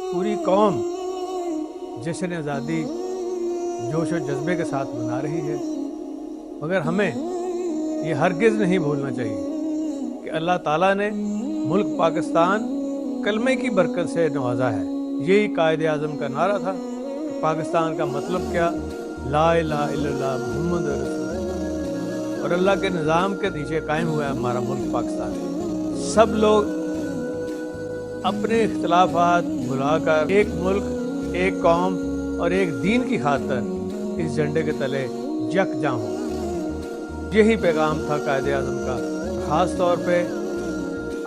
पूरी कौम जश्न आज़ादी जोश और जज्बे के साथ मना रही है, मगर हमें ये हरगिज़ नहीं भूलना चाहिए कि अल्लाह ताला ने मुल्क पाकिस्तान कलमे की बरकत से नवाजा है। यही कायदे आज़म का नारा था कि पाकिस्तान का मतलब क्या, ला इलाहा इल्लल्लाह मुहम्मद रसूलुल्लाह, और अल्लाह के निज़ाम के नीचे कायम हुआ है हमारा मुल्क पाकिस्तान। सब लोग अपने इख्तलाफात भुलाकर एक मुल्क, एक कौम और एक दीन की खातिर इस झंडे के तले यकजां हो। यही पैगाम था कायदे आज़म का। ख़ास तौर पे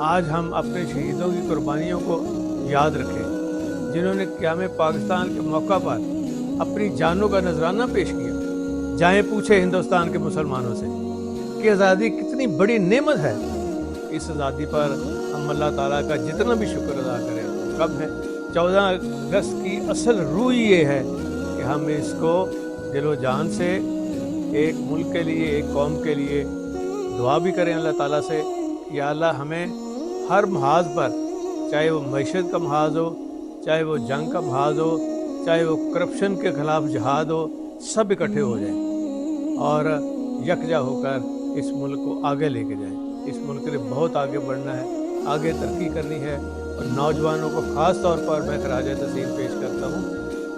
आज हम अपने शहीदों की कुर्बानियों को याद रखें, जिन्होंने क़याम पाकिस्तान के मौका पर अपनी जानों का नजराना पेश किया। जाएं पूछे हिंदुस्तान के मुसलमानों से कि आज़ादी कितनी बड़ी नेमत है। इस आज़ादी पर हम अल्लाह ताला का जितना भी शुक्र अदा करें कम है। 14 अगस्त की असल रूह ये है कि हम इसको दिलो जान से एक मुल्क के लिए, एक कौम के लिए दुआ भी करें अल्लाह ताला से कि या अल्लाह हमें हर महाज पर, चाहे वो मईशत का महाज हो, चाहे वो जंग का महाज हो, चाहे वो करप्शन के खिलाफ जहाद हो, सब इकट्ठे हो जाएं और यकजा होकर इस मुल्क को आगे लेके जाएं। इस मुल्क ने बहुत आगे बढ़ना है, आगे तरक्की करनी है। और नौजवानों को ख़ास तौर पर मैं खराज तहसीन पेश करता हूँ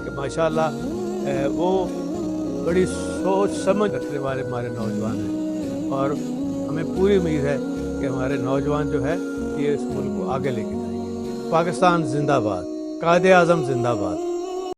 कि माशाअल्लाह वो बड़ी सोच समझ रखने वाले हमारे नौजवान हैं, और हमें पूरी उम्मीद है कि हमारे नौजवान जो है ये इस मुल्क को आगे लेके जाएंगे। पाकिस्तान जिंदाबाद, कायदे आज़म जिंदाबाद।